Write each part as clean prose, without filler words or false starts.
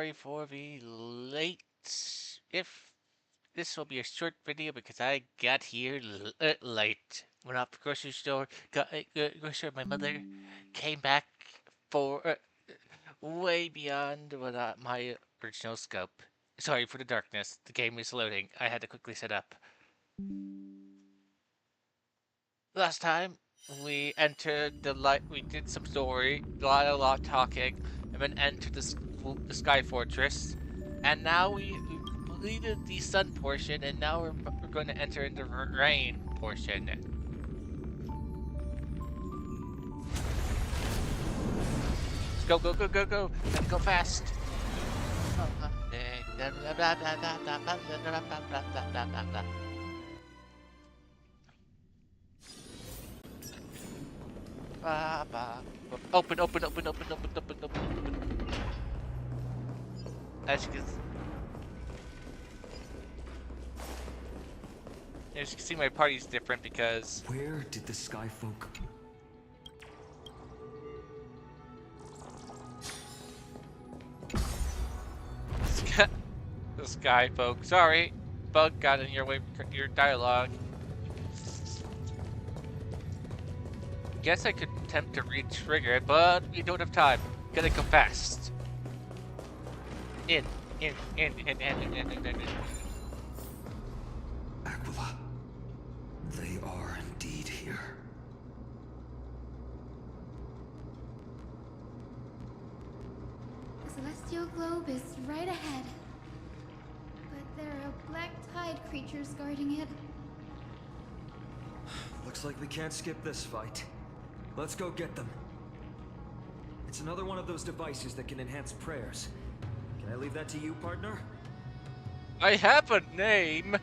sorry for the late. If this will be a short video because I got here late. Went off the grocery store, got grocery store. My mother came back for way beyond what my original scope. Sorry for the darkness. The game is loading. I had to quickly set up. Last time we entered the light. We did some story, a lot talking, and then entered the Sky Fortress. And now we completed the sun portion, and now we're going to enter into the rain portion. Let's go! Gotta go fast. Open. As you can see, my party's different because... Where did the Sky Folk... The Sky Folk. Sorry, bug got in your way. Your dialogue. Guess I could attempt to re-trigger it, but we don't have time. Gotta go fast. In. Aquila. They are indeed here. The celestial globe is right ahead. But there are black tide creatures guarding it. Looks like we can't skip this fight. Let's go get them. It's another one of those devices that can enhance prayers. Can I leave that to you, partner? I have a name.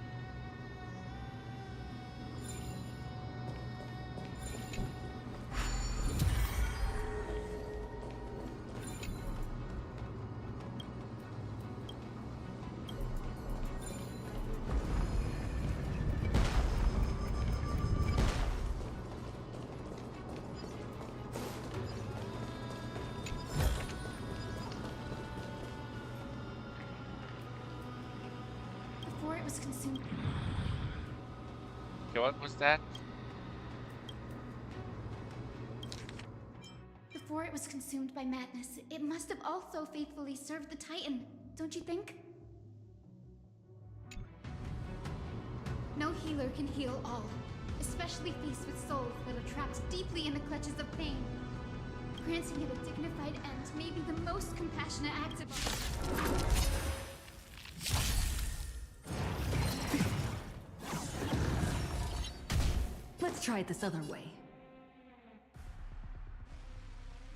Before it was consumed. Okay, what was that? Before it was consumed by madness, it must have also faithfully served the Titan, don't you think? No healer can heal all, especially faced with souls that are trapped deeply in the clutches of pain. Granting it a dignified end may be the most compassionate act of all. Let's try it this other way.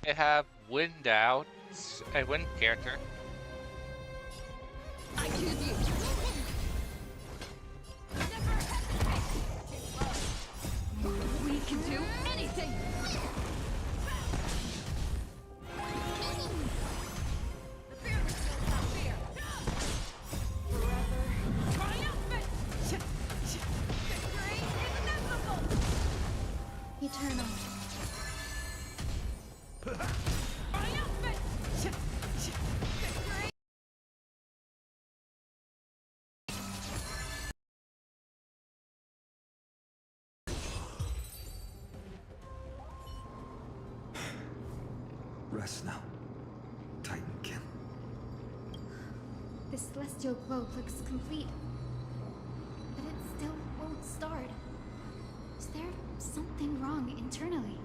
I have wind out, a wind character. I choose you. We can do anything. Eternal. Rest now, Titankin. The celestial globe looks complete, but it still won't start. Is there something wrong internally?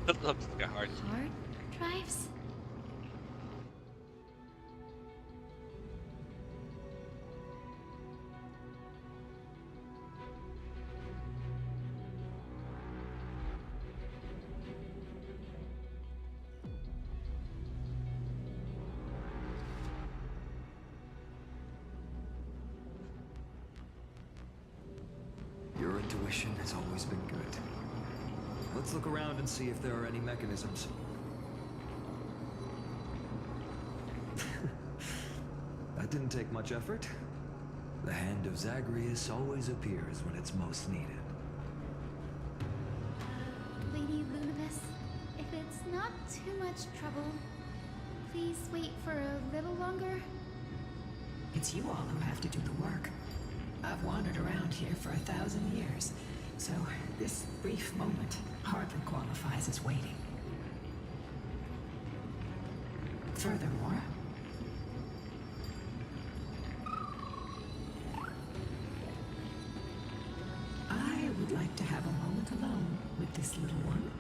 It looks like a hard. Hard drives? Your intuition has always been good. Let's look around and see if there are any mechanisms. That didn't take much effort. The hand of Zagreus always appears when it's most needed. Lady Lunavis, if it's not too much trouble, please wait for a little longer. It's you all who have to do the work. I've wandered around here for 1,000 years, so this brief moment hardly qualifies as waiting. Furthermore, I would like to have a moment alone with this little one.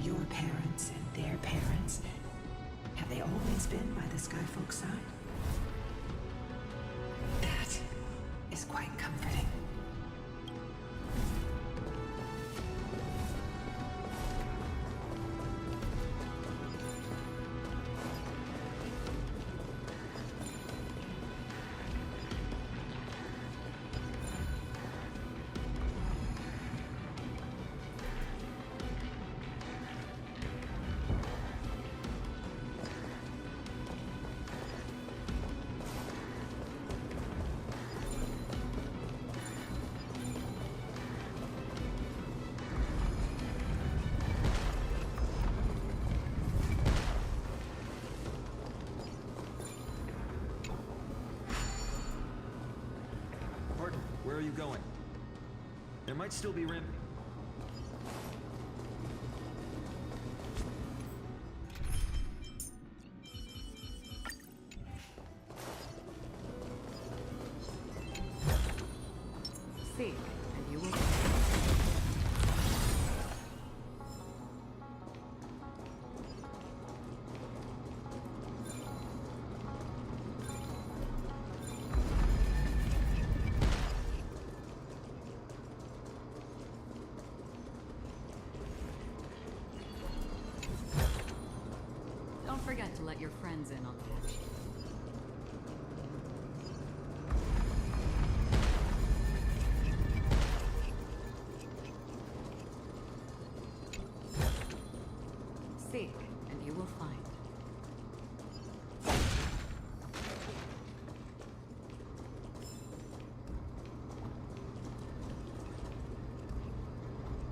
Your parents and their parents, have they always been by the Skyfolk's side? That is quite comforting. Pardon, where are you going? There might still be ramp. Seek, and you will. Don't forget to let your friends in on the action. Seek, and you will find.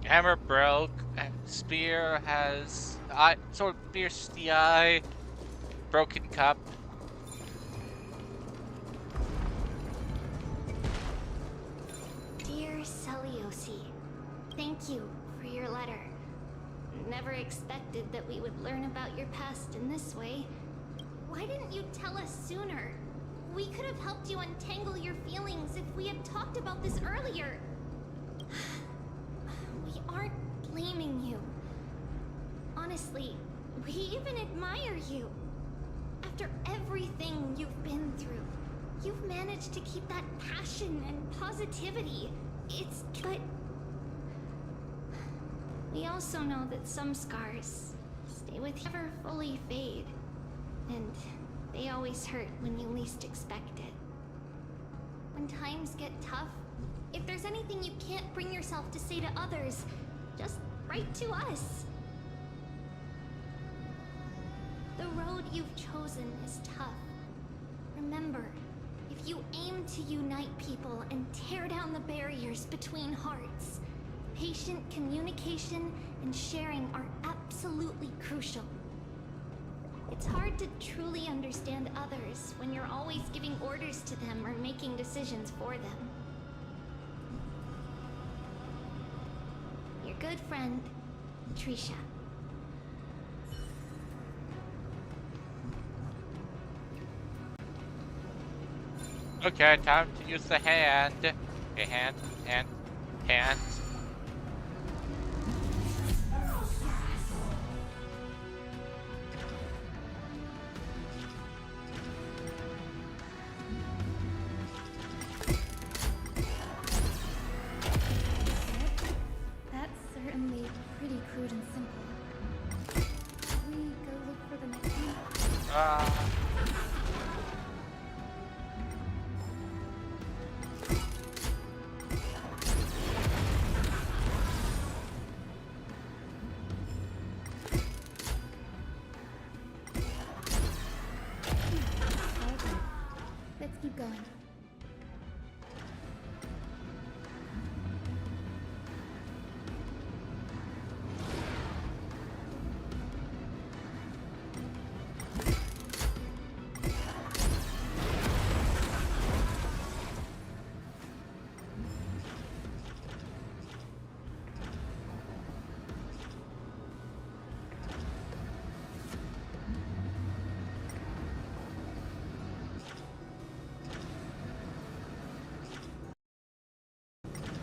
Hammer broke, and spear has eye, sword pierced the eye, broken cup. Dear Celiosi, thank you for your letter. Never expected that we would learn about your past in this way. Why didn't you tell us sooner? We could have helped you untangle your feelings if we had talked about this earlier. We aren't blaming you. Honestly, we even admire you. After everything you've been through, you've managed to keep that passion and positivity. But we also know that some scars stay with you, never fully fade. And they always hurt when you least expect it. When times get tough, if there's anything you can't bring yourself to say to others, just write to us. The road you've chosen is tough. Remember, if you aim to unite people and tear down the barriers between hearts, patient communication and sharing are absolutely crucial. It's hard to truly understand others when you're always giving orders to them or making decisions for them. Your good friend, Trisha. Okay, time to use the hand. Okay, hand. certainly pretty crude and simple. Should we go look for the next one? Ah. Okay, let's keep going.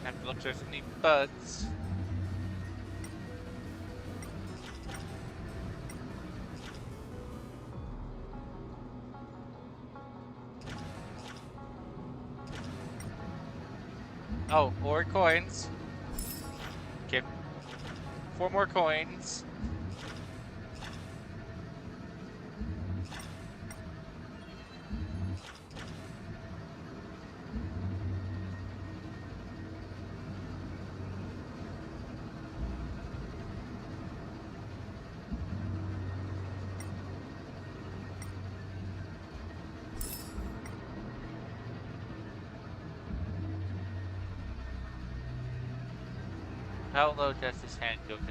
Have to look if there's any bugs. Oh, more coins. Okay. 4 more coins. How low does this hand go down?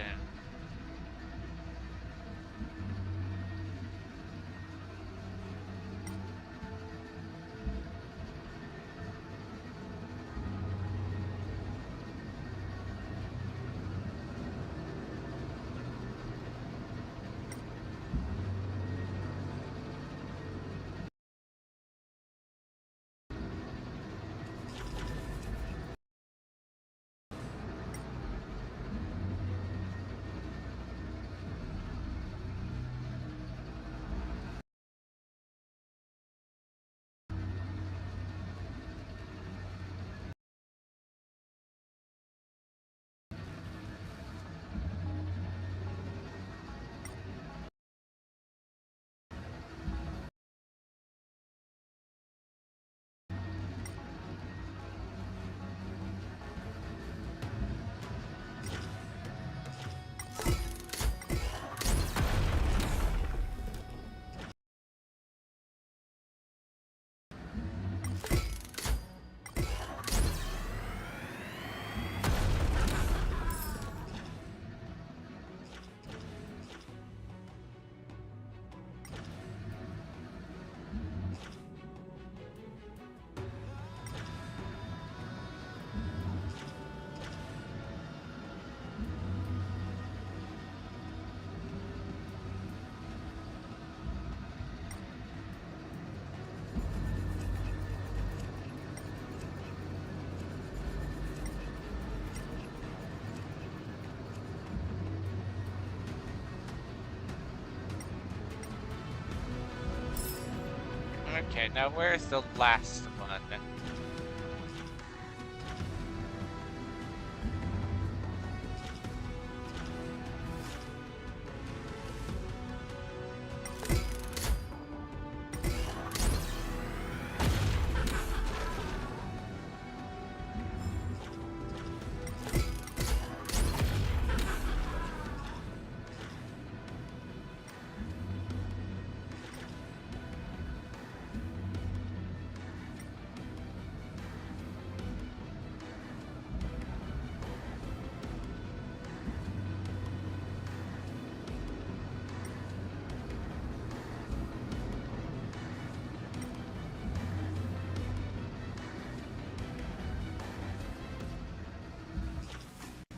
Okay, now where's the last one?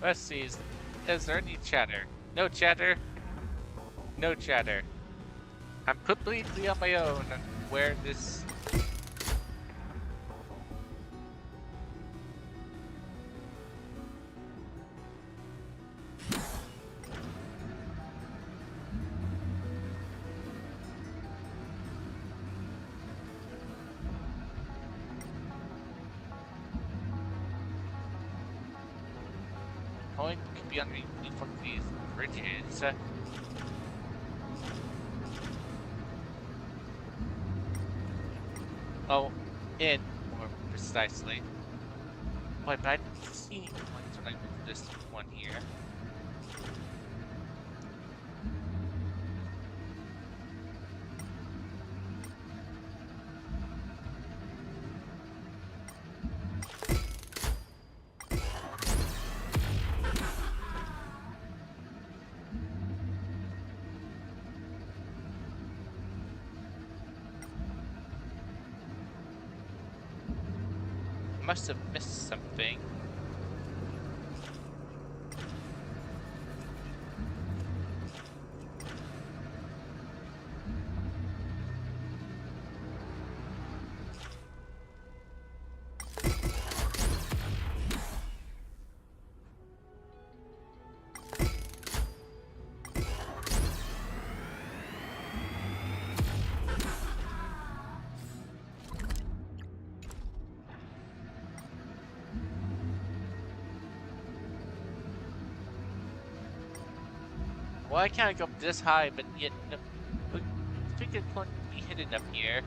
Let's see, is there any chatter? No chatter? No chatter. I'm completely on my own. Where this... going to be underneath one of these bridges. Oh, in more precisely. Wait, but I didn't see any points when I moved this one here. Must have missed something. Why can't I go up this high, but yet no, I think it couldn't be hidden up here.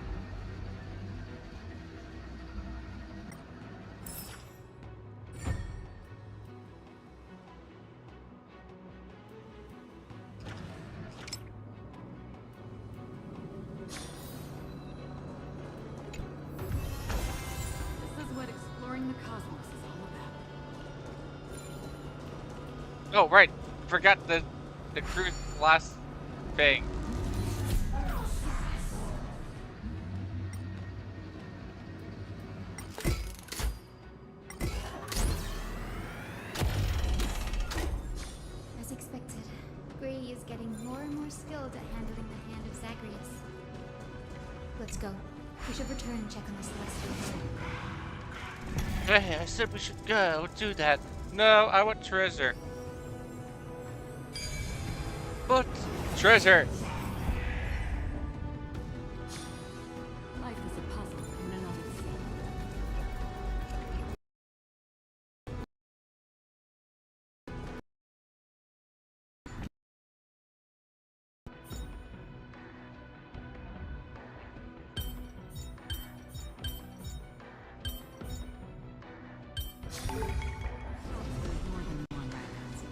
This is what exploring the cosmos is all about. Oh right, forgot the cruise last thing. As expected, Gray is getting more and more skilled at handling the hand of Zagreus. Let's go. We should return and check on the Celestial. Hey, I said we should go do that. No, I want treasure. But treasure. Life is a puzzle in and of itself. There's more than one right answer.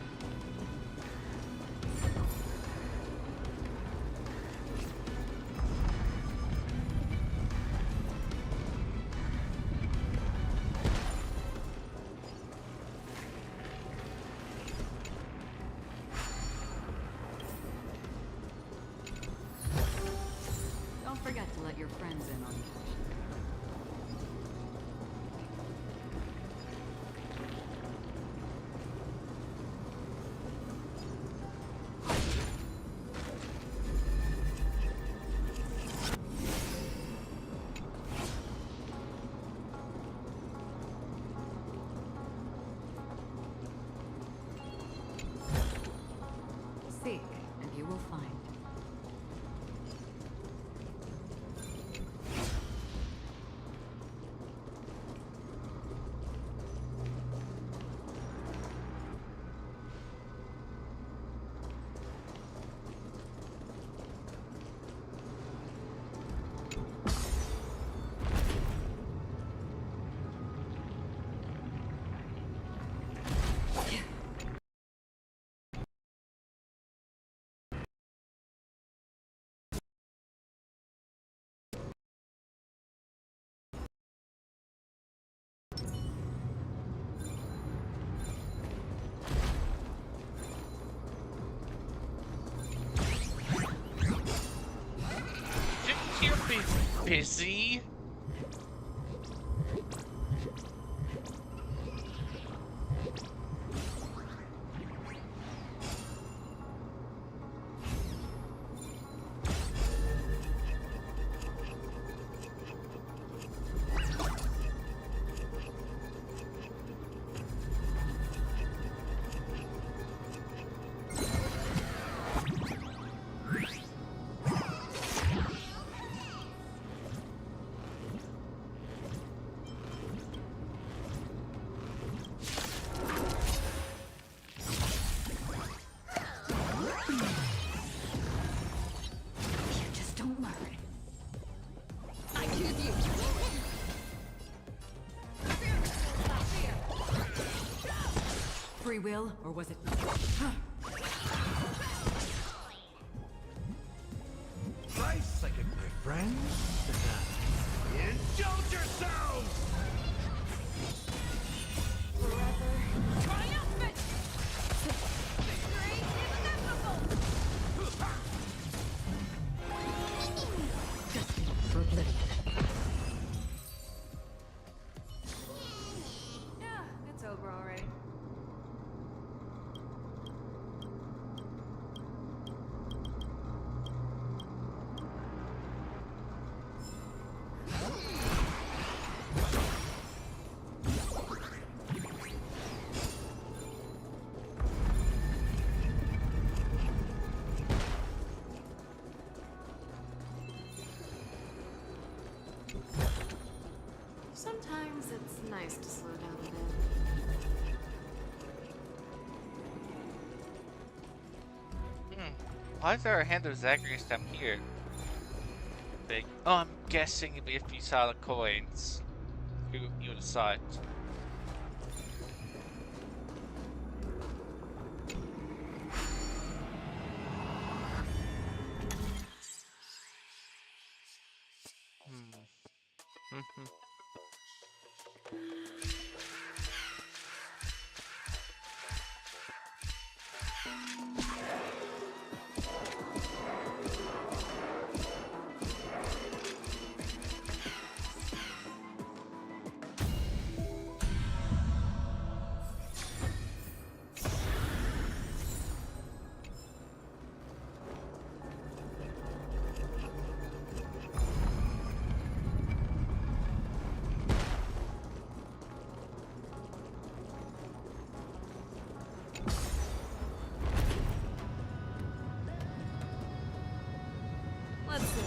Don't forget to let your friends in on the action. Seek, and you will find. Shouldn't you be busy? free will, or was it... Right second, my friends. Indulge yourselves! Forever. Triumphant! Victory inevitable! Destiny for oblivion. Yeah, it's over already. Sometimes it's nice to slow down a bit. Why is there a hand of Zachary stamp here? Big. Oh, I'm guessing if you saw the coins, you would have saw it. Let's see.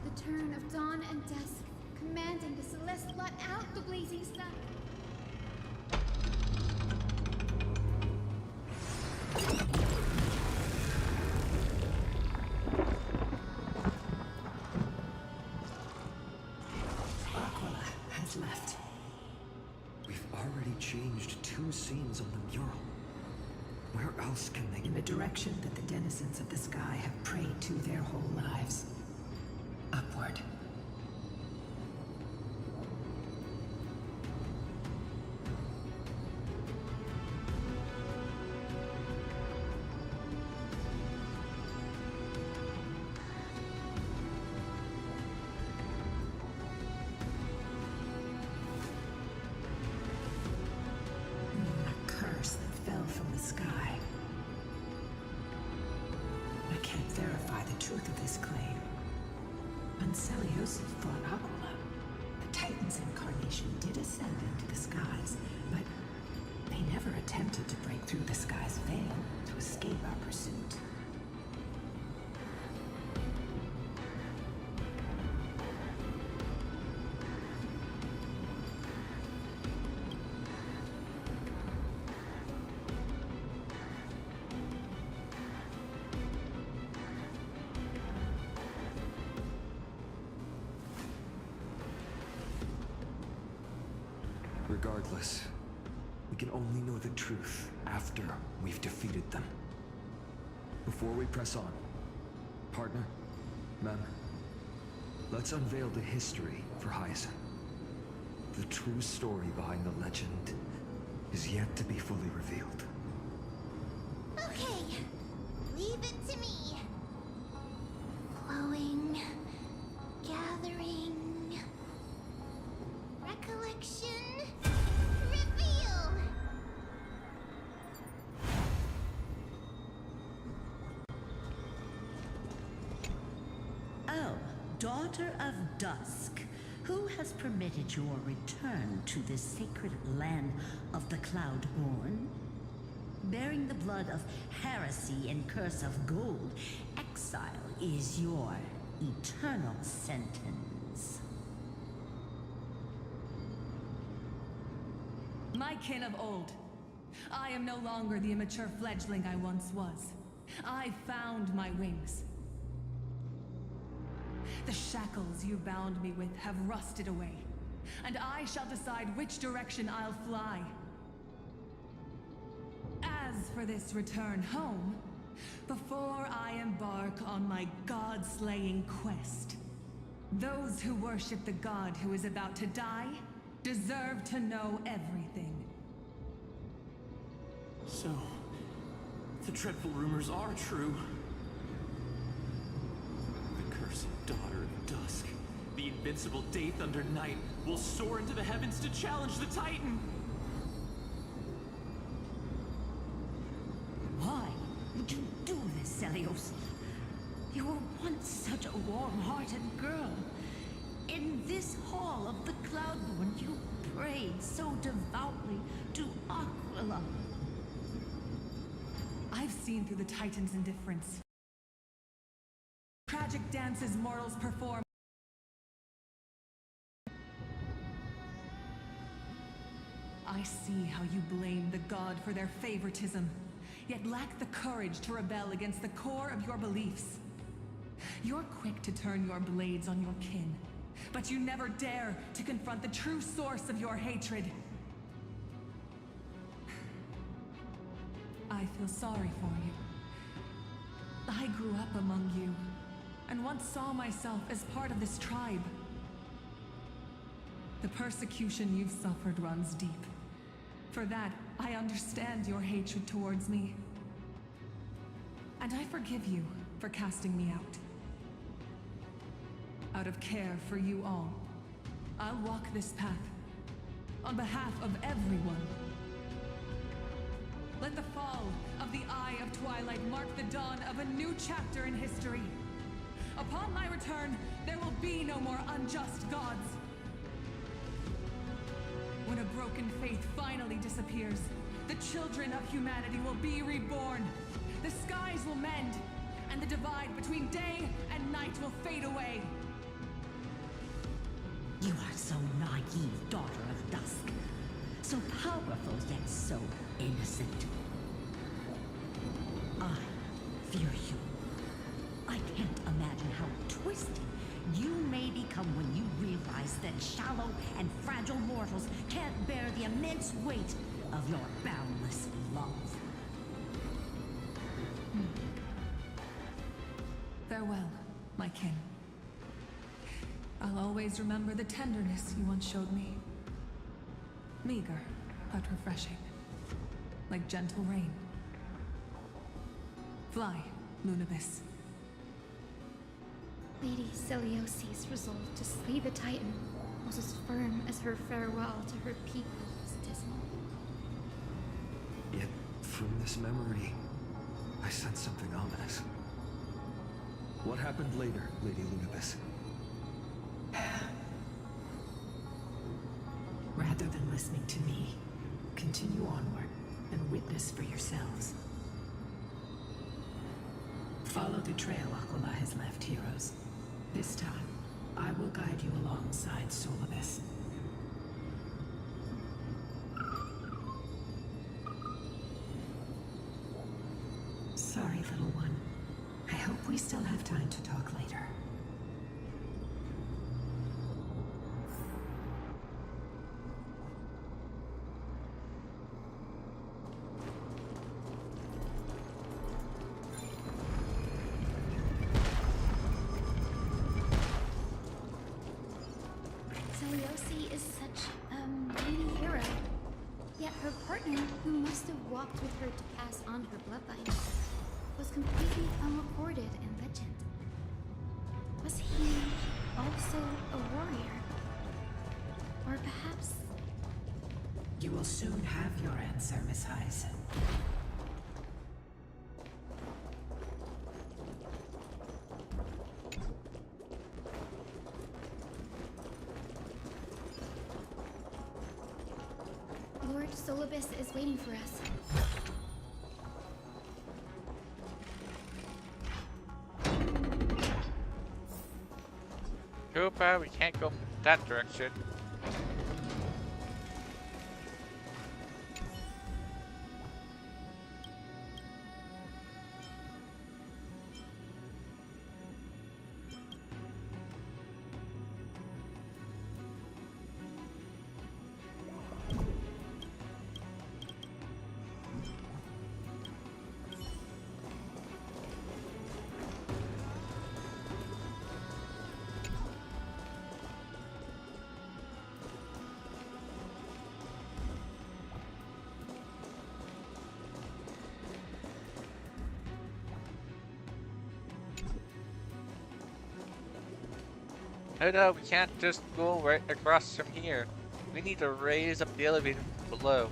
The turn of dawn and dusk, commanding the Celeste blot out the blazing sun. Aquila has left. We've already changed 2 scenes on the mural. Where else can they... In the direction that the denizens of the sky have prayed to their whole lives. Upward. A curse that fell from the sky. I can't verify the truth of this claim. Ancelios fought Aquila. The Titan's incarnation did ascend into the skies, but they never attempted to break through the sky's veil to escape our pursuit. Regardless, we can only know the truth after we've defeated them. Before we press on, partner, ma'am, let's unveil the history for Hyacinth. The true story behind the legend is yet to be fully revealed. Okay, leave it to me. Flowing, gathering, recollection, reveal. Oh, daughter of dusk, who has permitted your return to this sacred land of the Cloudborn? Bearing the blood of heresy and curse of gold, exile is your eternal sentence. My kin of old. I am no longer the immature fledgling I once was. I found my wings. The shackles you bound me with have rusted away, and I shall decide which direction I'll fly. As for this return home, before I embark on my god-slaying quest, those who worship the god who is about to die deserve to know everything. So, the dreadful rumors are true. The cursed daughter of dusk, the invincible Day Thunder Knight, will soar into the heavens to challenge the Titan! Why would you do this, Celios? You were once such a warm-hearted girl. In this hall of the Cloudborn, you prayed so devoutly to Aquila. I've seen through the Titan's indifference. Tragic dances mortals perform. I see how you blame the god for their favoritism, yet lack the courage to rebel against the core of your beliefs. You're quick to turn your blades on your kin, but you never dare to confront the true source of your hatred. I feel sorry for you. I grew up among you, and once saw myself as part of this tribe. The persecution you've suffered runs deep. For that, I understand your hatred towards me. And I forgive you for casting me out. Out of care for you all, I'll walk this path on behalf of everyone. Let the fall of the Eye of Twilight mark the dawn of a new chapter in history. Upon my return, there will be no more unjust gods. When a broken faith finally disappears, the children of humanity will be reborn. The skies will mend, and the divide between day and night will fade away. You are so naive, daughter of dusk. So powerful, yet so innocent. I fear you. I can't imagine how twisted you may become when you realize that shallow and fragile mortals can't bear the immense weight of your boundless love. Farewell, my kin. I'll always remember the tenderness you once showed me. Meager, but refreshing. Like gentle rain. Fly, Lunibus. Lady Celiosi's resolve to slay the Titan was as firm as her farewell to her people was dismal. Yet, from this memory, I sense something ominous. What happened later, Lady Lunibus? Rather than listening to me, continue onward and witness for yourselves. Follow the trail Aquila has left, heroes. This time, I will guide you alongside Solibus. Sorry, little one. I hope we still have time to talk later. Celiosi is such a mighty hero. Yet her partner, who must have walked with her to pass on her bloodline, was completely unrecorded in legend. Was he also a warrior? Or perhaps... You will soon have your answer, Miss Hyson. Lord Solibus is waiting for us. Koopa, we can't go that direction. Oh no, we can't just go right across from here. We need to raise up the elevator from below.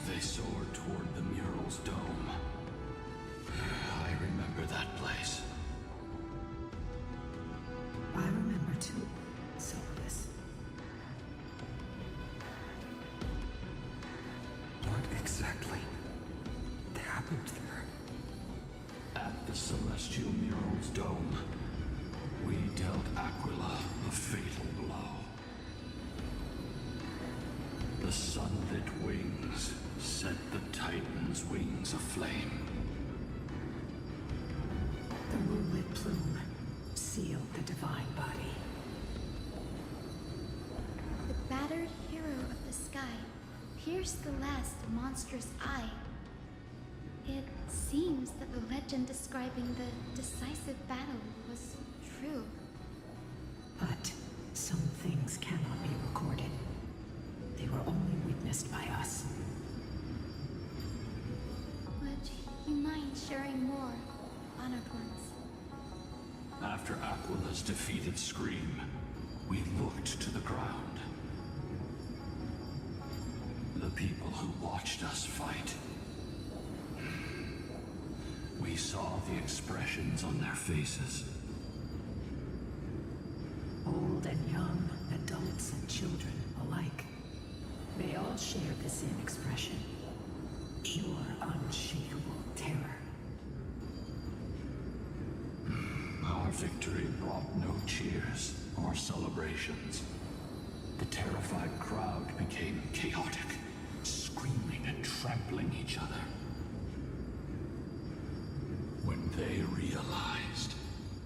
They soared toward the mural's dome. I remember that place. I remember too, Sylvanus. What exactly happened there? At the celestial mural's dome, we dealt Aquila a fatal blow. The sunlit wings set the Titan's wings aflame. The moonlit plume sealed the divine body. The battered hero of the sky pierced the last monstrous eye. It seems that the legend describing the decisive battle was true. But some things cannot be recorded. They were only witnessed by us. Would you mind sharing more, honored ones? After Aquila's defeated scream, we looked to the ground. The people who watched us fight. We saw the expressions on their faces. Old and young, adults and children alike. They all shared the same expression. Pure, unshakable terror. Our victory brought no cheers or celebrations. The terrified crowd became chaotic, screaming and trampling each other. When they realized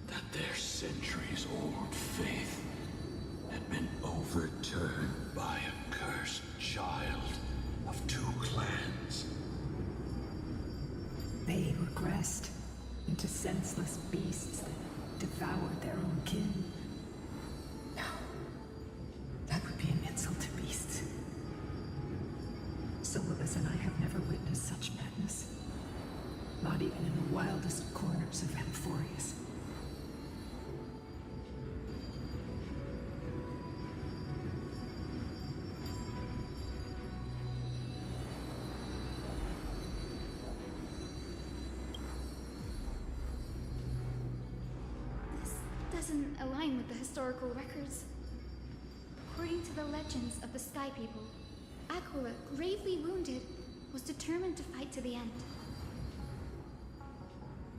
that their centuries-old faith had been overturned by a cursed child of two clans. They regressed into senseless beasts that devoured their own kin. No. That would be an insult to beasts. Sylvanus and I have never witnessed such madness. Not even in the wildest corners of Amphorius. This doesn't align with the historical records. According to the legends of the Sky People, Aquila, gravely wounded, was determined to fight to the end.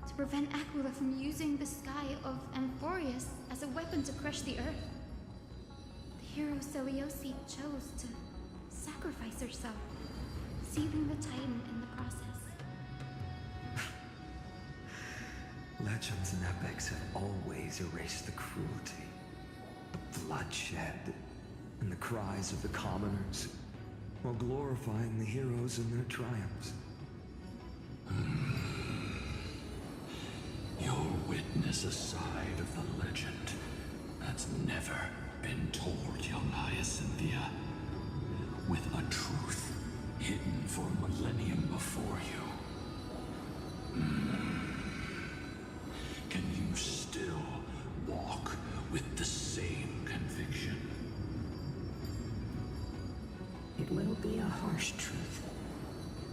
To prevent Aquila from using the sky of Amphorius as a weapon to crush the earth, the hero Seliosi chose to sacrifice herself, sealing the Titan in the process. Legends and epics have always erased the cruelty, the bloodshed, and the cries of the commoners, while glorifying the heroes and their triumphs. You'll witness a side of the legend that's never been told, young Hyacinthia. With a truth hidden for a millennium before you. Can you still walk with the same conviction? It will be a harsh truth.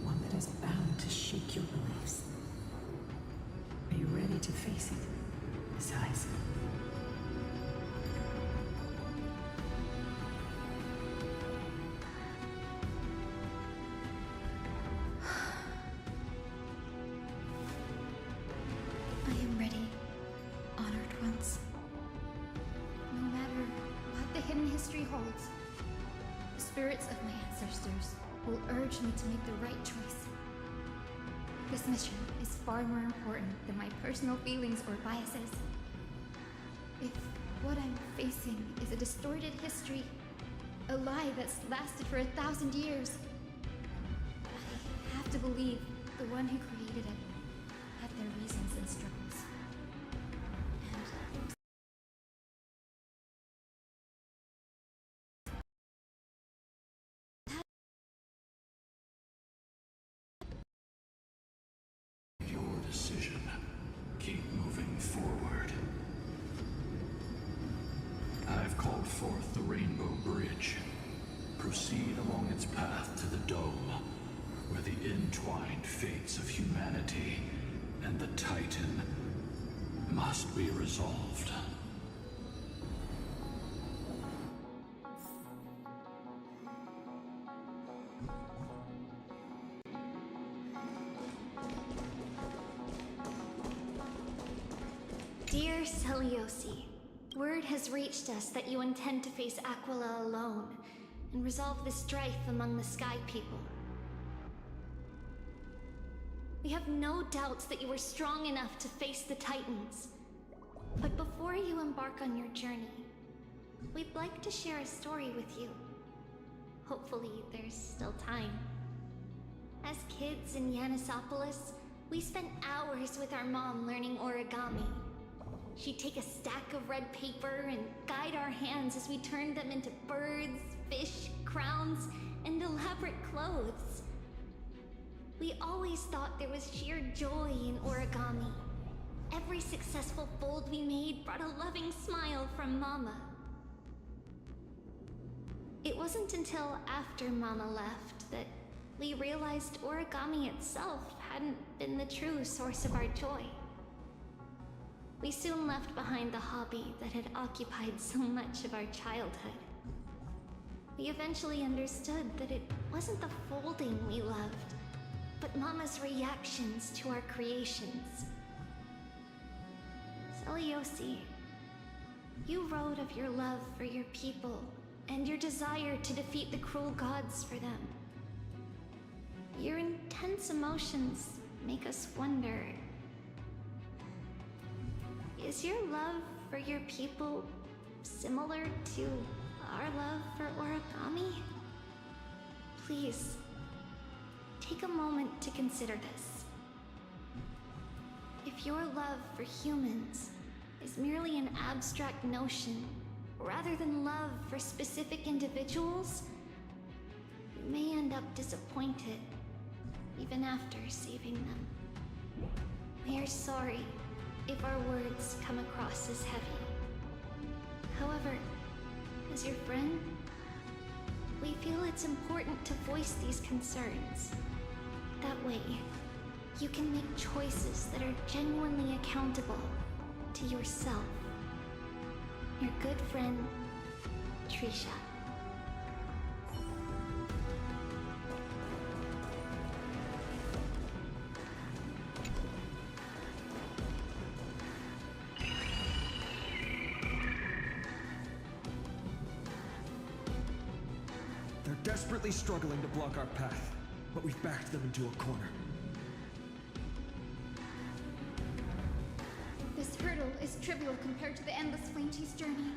One that is bound to shake your beliefs. Are you ready to face it, Miss Hyacinth? I am ready, honored ones. No matter what the hidden history holds, the spirits of my ancestors will urge me to make the right choice. This mission is far more important than my personal feelings or biases. If what I'm facing is a distorted history, a lie that's lasted for 1,000 years, I have to believe the one who created it had their reasons and struggles. bridge. Proceed along its path to the dome, where the entwined fates of humanity and the Titan must be resolved. Dear Celiosi, word has reached us that you intend to face Aquila alone and resolve the strife among the Sky People. We have no doubts that you are strong enough to face the Titans. But before you embark on your journey, we'd like to share a story with you. Hopefully, there's still time. As kids in Yanisopolis, we spent hours with our mom learning origami. She'd take a stack of red paper and guide our hands as we turned them into birds, fish, crowns, and elaborate clothes. We always thought there was sheer joy in origami. Every successful fold we made brought a loving smile from Mama. It wasn't until after Mama left that we realized origami itself hadn't been the true source of our joy. We soon left behind the hobby that had occupied so much of our childhood. We eventually understood that it wasn't the folding we loved, but Mama's reactions to our creations. Celiosi, you wrote of your love for your people and your desire to defeat the cruel gods for them. Your intense emotions make us wonder, is your love for your people similar to our love for origami? Please, take a moment to consider this. If your love for humans is merely an abstract notion, rather than love for specific individuals, you may end up disappointed, even after saving them. We are sorry if our words come across as heavy. However, as your friend, we feel it's important to voice these concerns. That way, you can make choices that are genuinely accountable to yourself. Your good friend, Trisha. They're desperately struggling to block our path, but we've backed them into a corner. This hurdle is trivial compared to the endless flame chase journey.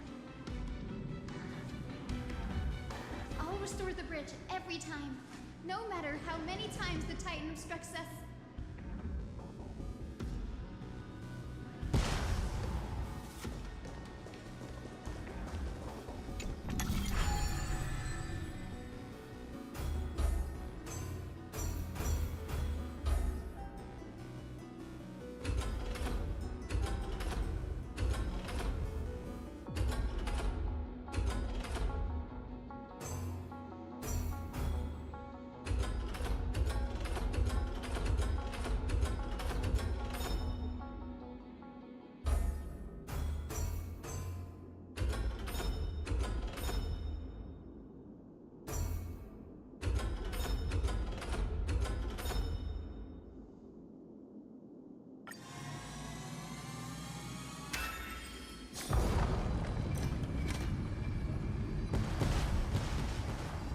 I'll restore the bridge every time, no matter how many times the Titan obstructs us.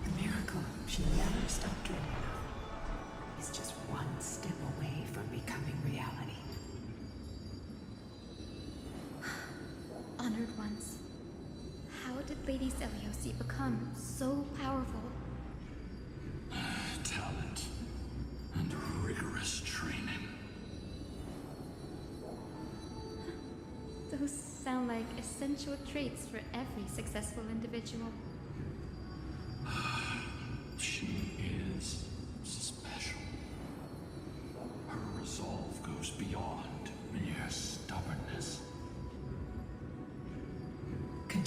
The miracle she never stopped dreaming of is just one step away from becoming reality. Honored ones, how did Lady Celiosi become so powerful? Talent and rigorous training. Those sound like essential traits for every successful individual. She is special. Her resolve goes beyond mere stubbornness.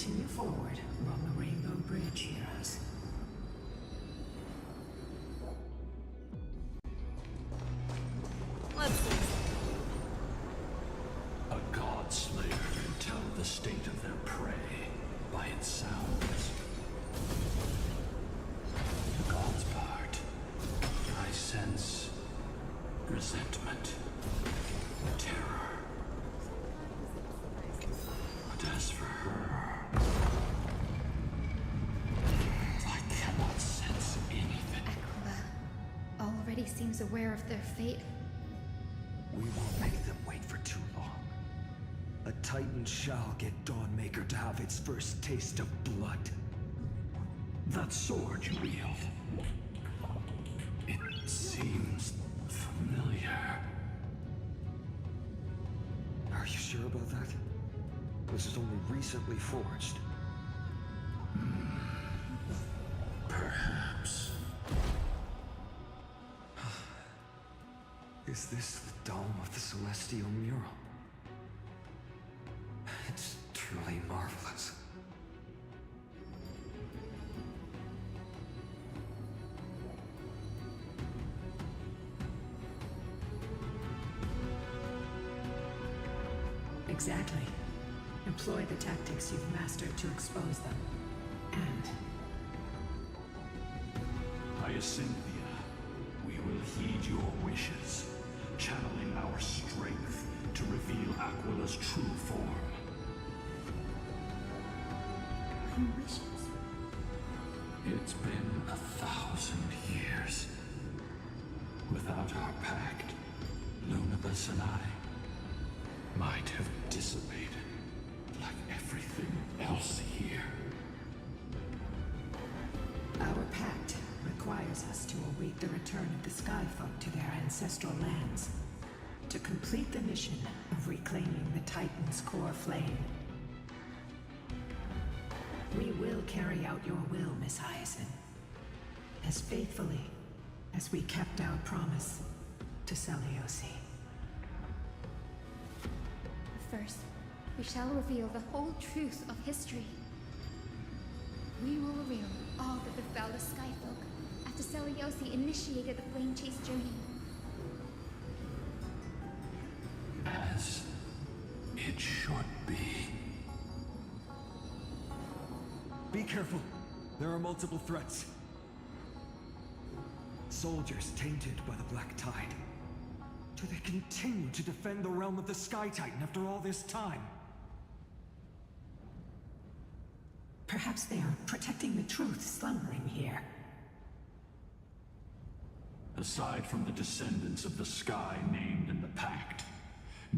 continue forward along the Rainbow Bridge, heroes. Let's see. A god slayer can tell the state of their prey by its sounds. The god's part, I sense resentment, terror. But as for her, I cannot sense anything. Aquila already seems aware of their fate. We won't make them wait for too long. A Titan shall get Dawnmaker to have its first taste of blood. That sword you wield, it seems familiar. Are you sure about that? This is only recently forged. Perhaps. Is this the dome of the Celestial Mural? It's truly marvelous. Exactly. Employ the tactics you've mastered to expose them. And Hyacinthia, we will heed your wishes, channeling our strength to reveal Aquila's true form. My wishes. It's been 1,000 years. Without our pact, Lunabus and I might have dissipated like everything else here. our pact requires us to await the return of the Skyfolk to their ancestral lands, to complete the mission of reclaiming the Titan's core flame. We will carry out your will, Miss Hyacinth, as faithfully as we kept our promise to Seliosi. First, we shall reveal the whole truth of history. We will reveal all that befell the Skyfolk after Seliosi initiated the Flame Chase journey. As it should be. Be careful. There are multiple threats. Soldiers tainted by the Black Tide. Do they continue to defend the realm of the Sky Titan after all this time? Perhaps they are protecting the truth slumbering here. Aside from the descendants of the sky named in the pact,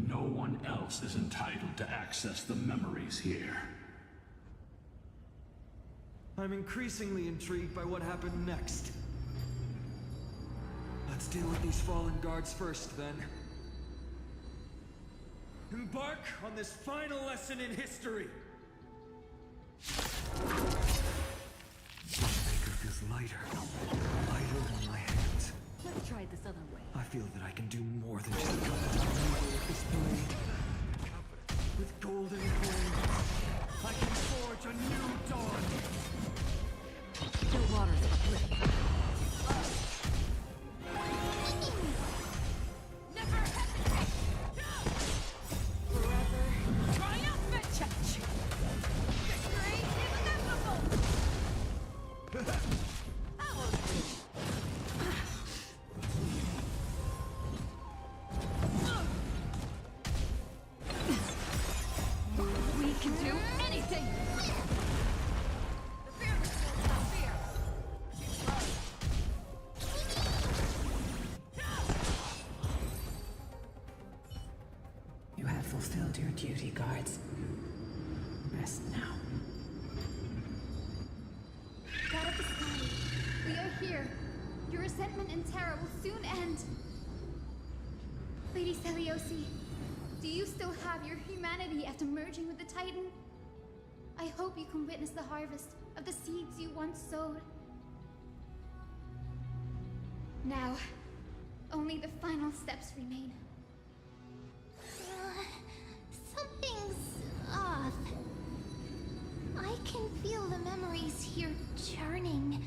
no one else is entitled to access the memories here. I'm increasingly intrigued by what happened next. Let's deal with these fallen guards first, then. Embark on this final lesson in history! Maker feels lighter. Lighter in my hands. Let's try it this other way. I feel that I can do more than just cut down evil with this blade. With golden flame, I can forge a new dawn! The water's uplifting. Never hesitate! Forever triumphant! Victory is inevitable! We can do anything! The fearless will not fear! You have fulfilled your duty, guards. Rest now. God of the Sky, we are here. Your resentment and terror will soon end. Lady Seliosi, do you still have your humanity after merging with the Titan? I hope you can witness the harvest of the seeds you once sowed. Now, only the final steps remain. Something's off. here churning.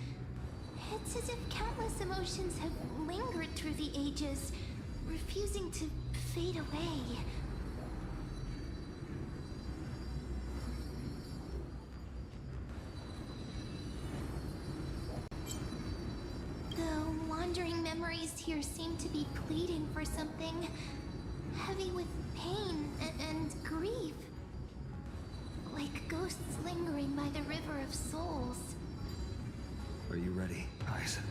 It's as if countless emotions have lingered through the ages, refusing to fade away. The wandering memories here seem to be pleading for something, heavy with pain and grief. Like ghosts lingering by the River of Souls. Are you ready, Aizen?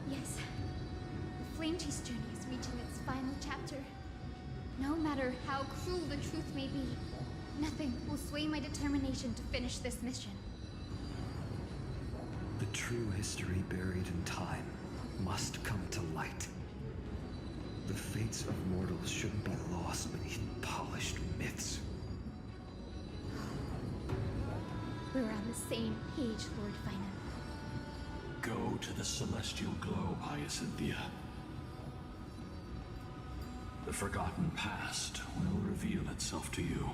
Yes. The Flame Chase journey is reaching its final chapter. No matter how cruel the truth may be, nothing will sway my determination to finish this mission. The true history buried in time must come to light. The fates of mortals shouldn't be lost beneath polished myths. We're on the same page, Lord Finan. Go to the celestial globe, Hyacinthia. The forgotten past will reveal itself to you,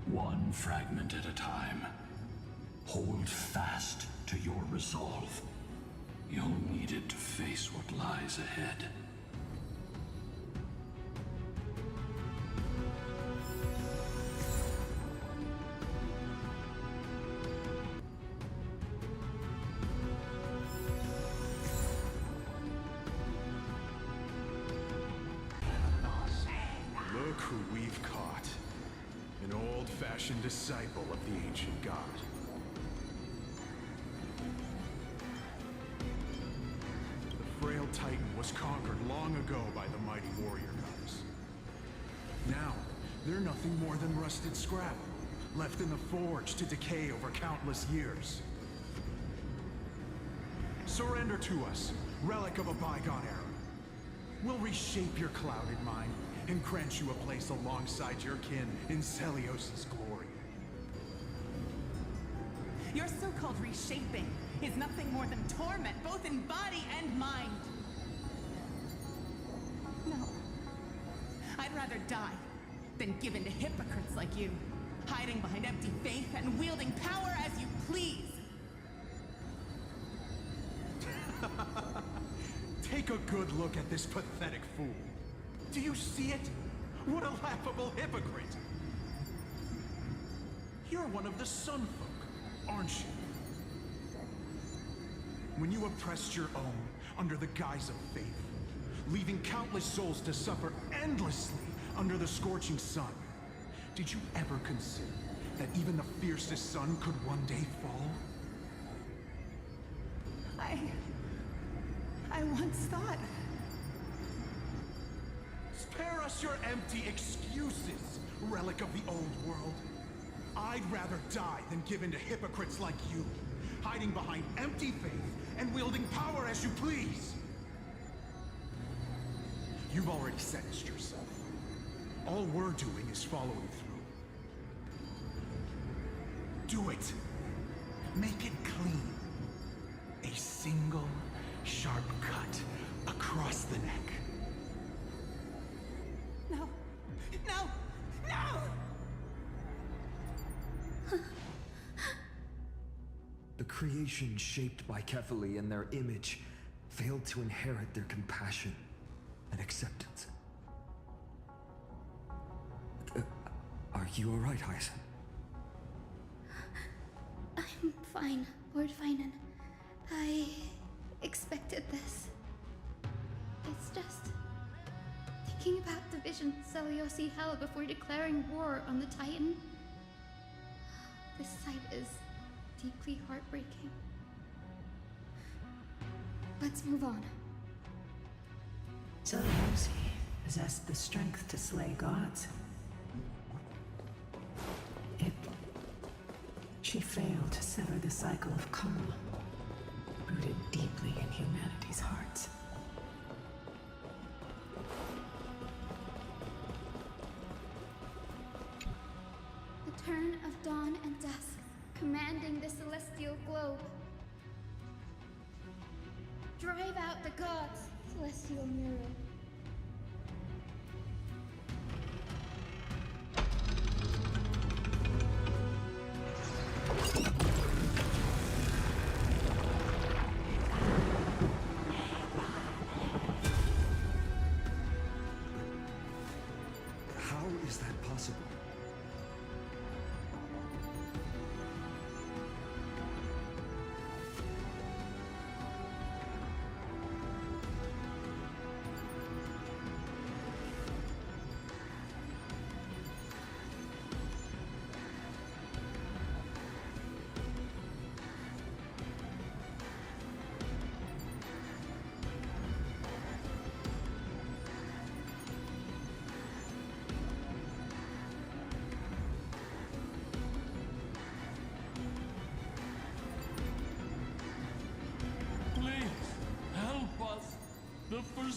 one fragment at a time. Hold fast to your resolve. You'll need it to face what lies ahead. Look who we've caught. An old-fashioned disciple of the ancient god. The frail titan was conquered long ago by the mighty warrior gods. Now, they're nothing more than rusted scrap, left in the forge to decay over countless years. Surrender to us, relic of a bygone era. We'll reshape your clouded mind and grant you a place alongside your kin in Celios' glory. Your so-called reshaping is nothing more than torment, both in body and mind. No. I'd rather die than give in to hypocrites like you, hiding behind empty faith and wielding power as you please. Take a good look at this pathetic fool. Do you see it? What a laughable hypocrite! You're one of the Sun Folk, aren't you? When you oppressed your own under the guise of faith, leaving countless souls to suffer endlessly under the scorching sun, did you ever consider that even the fiercest sun could one day fall? I once thought... Spare us your empty excuses, relic of the old world. I'd rather die than give in to hypocrites like you, hiding behind empty faith and wielding power as you please. You've already sentenced yourself. All we're doing is following through. Do it. Make it clean. A single, sharp cut across the neck. No! No! No! The creation shaped by Kefali and their image failed to inherit their compassion and acceptance. Are you alright, Aizen? I'm fine, Lord Finan. I expected this. It's just thinking about the vision Celiosi held before declaring war on the Titan. This sight is deeply heartbreaking. Let's move on. Celiosi possessed the strength to slay gods. Yet, she failed to sever the cycle of karma, rooted deeply in humanity's hearts. The turn of dawn and dusk, commanding the celestial globe. Drive out the gods, celestial mirror.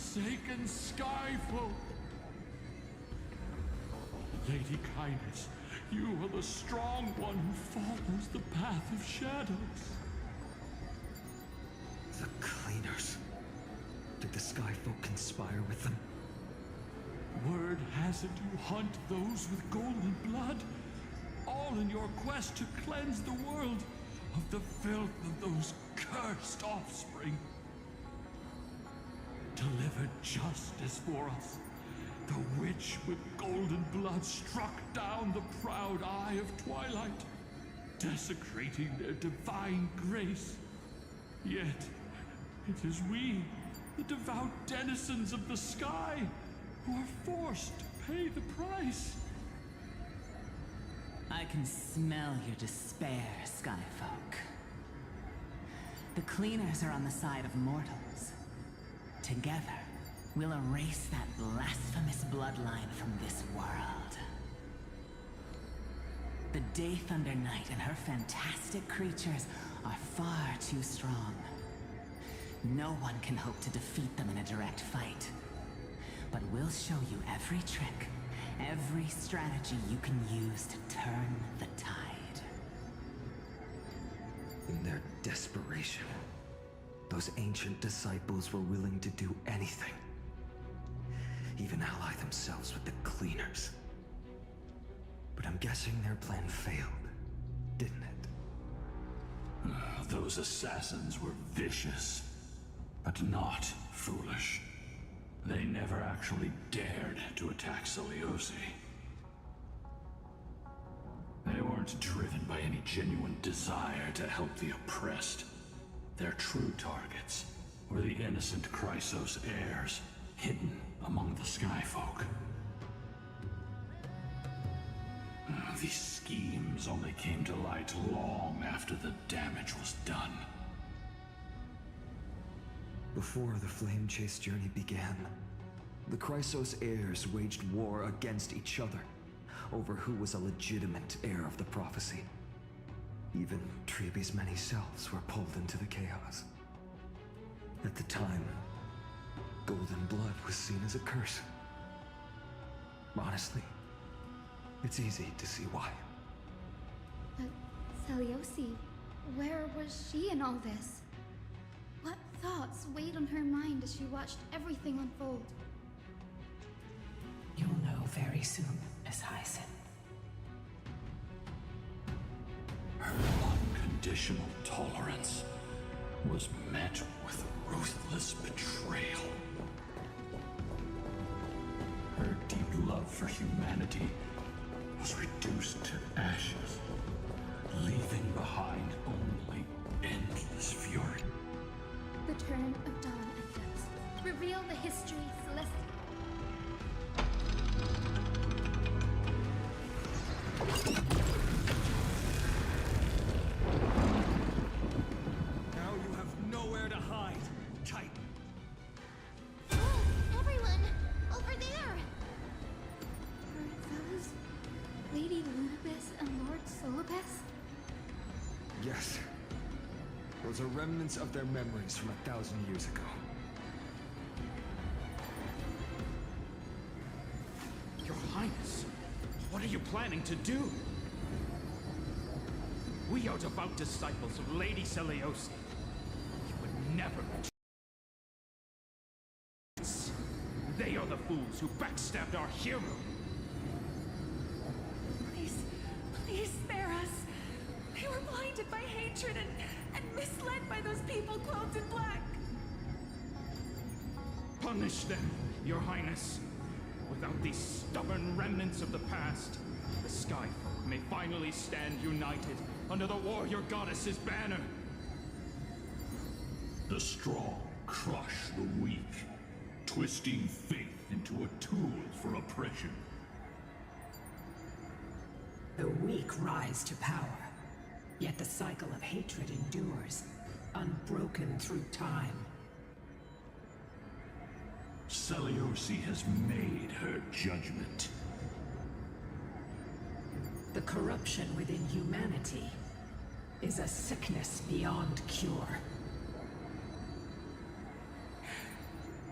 forsaken skyfolk. Lady Kindness, you are the strong one who follows the path of shadows. The Cleaners. Did the Skyfolk conspire with them? Word has it you hunt those with golden blood, all in your quest to cleanse the world of the filth of those cursed offspring. Deliver justice for us. The witch with golden blood struck down the proud eye of Twilight, desecrating their divine grace. Yet, it is we, the devout denizens of the sky, who are forced to pay the price. I can smell your despair, Skyfolk. The Cleaners are on the side of mortals. Together, we'll erase that blasphemous bloodline from this world. The Day Thunder Knight and her fantastic creatures are far too strong. No one can hope to defeat them in a direct fight. But we'll show you every trick, every strategy you can use to turn the tide. In their desperation, those ancient disciples were willing to do anything. Even ally themselves with the Cleaners. But I'm guessing their plan failed, didn't it? Those assassins were vicious, but not foolish. They never actually dared to attack Celiosi. They weren't driven by any genuine desire to help the oppressed. Their true targets were the innocent Chrysos heirs, hidden among the Skyfolk. These schemes only came to light long after the damage was done. Before the Flame Chase journey began, the Chrysos heirs waged war against each other over who was a legitimate heir of the prophecy. Even Treeby's many selves were pulled into the chaos. At the time, golden blood was seen as a curse. Honestly, it's easy to see why. But Celiosi, where was she in all this? What thoughts weighed on her mind as she watched everything unfold? You'll know very soon, Miss Hyson. Her unconditional tolerance was met with ruthless betrayal. Her deep love for humanity was reduced to ashes, leaving behind only endless fury. The turn of dawn and dusk. Reveal the history Celestia. Now you have nowhere to hide, Titan. Oh, everyone! Over there! Are those Lady Lunabis and Lord Solibus? Yes. Those are remnants of their memories from 1,000 years ago. Your Highness, what are you planning to do? We are devout disciples of Lady Celiosi. You would never... They are the fools who backstabbed our hero. Please, please spare us. We were blinded by hatred and misled by those people clothed in black. Punish them, Your Highness. Without these stubborn remnants of the past, the Skyfolk may finally stand united under the warrior goddess's banner. The strong crush the weak, twisting faith into a tool for oppression. The weak rise to power, yet the cycle of hatred endures, unbroken through time. Celiosi has made her judgment. The corruption within humanity is a sickness beyond cure.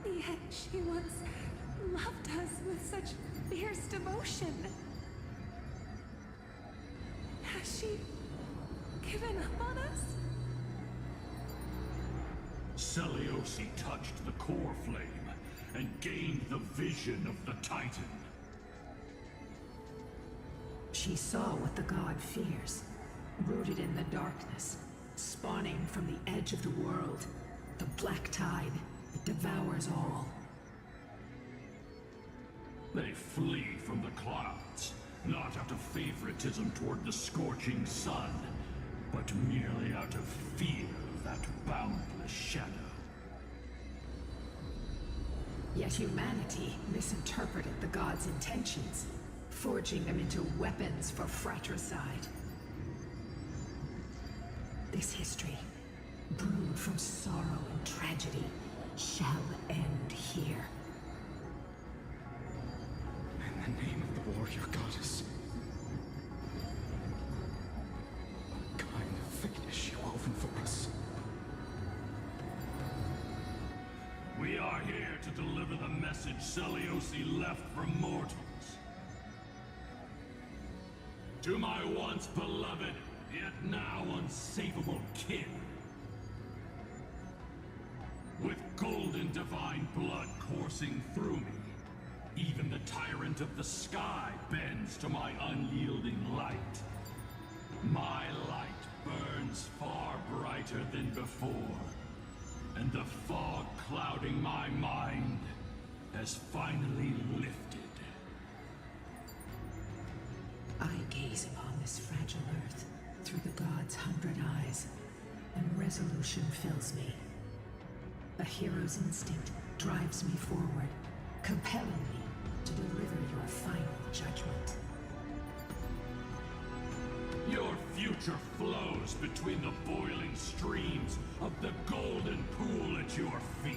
The Yet she once loved us with such fierce devotion. Has she given up on us? Seliosi touched the core flame and gained the vision of the Titan. She saw what the god fears, rooted in the darkness, spawning from the edge of the world, the black tide that devours all. They flee from the clouds, not out of favoritism toward the scorching sun, but merely out of fear of that boundless shadow. Yet humanity misinterpreted the god's intentions, forging them into weapons for fratricide. This history, brewed from sorrow and tragedy, shall end here. In the name of the warrior goddess. What kind of fate is she woven for us? We are here to deliver the message Seliosi left for mortals. To my once beloved, yet now unsavable kin. With golden divine blood coursing through me, even the tyrant of the sky bends to my unyielding light. My light burns far brighter than before, and the fog clouding my mind has finally lifted. I gaze upon this fragile earth through the god's 100 eyes, and resolution fills me. A hero's instinct drives me forward, compelling me to deliver your final judgment. Your future flows between the boiling streams of the golden pool at your feet.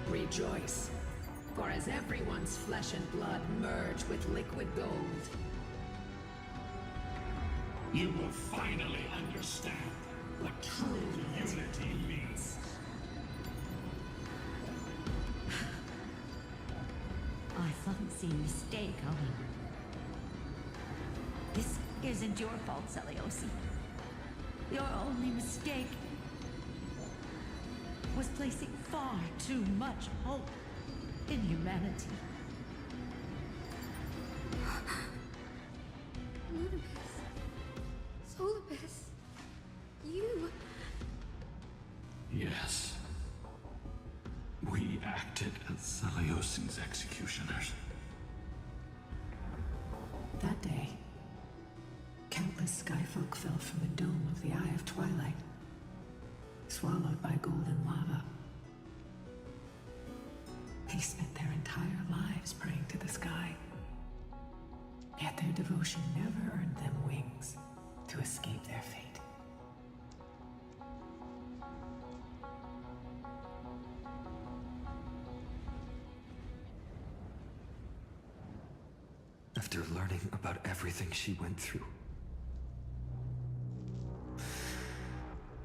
Rejoice, for as everyone's flesh and blood merge with liquid gold, You will finally understand what true unity means. I fancy mistake, Owen. This isn't your fault, Seliosi. Your only mistake was placing far too much hope in humanity. Ludibus. Solibus. You. Yes. We acted as Seliosi's executioners. that day, countless skyfolk fell from the dome of the Eye of Twilight, swallowed by golden lava. They spent their entire lives praying to the sky, yet their devotion never earned them wings to escape their fate. After learning about everything she went through,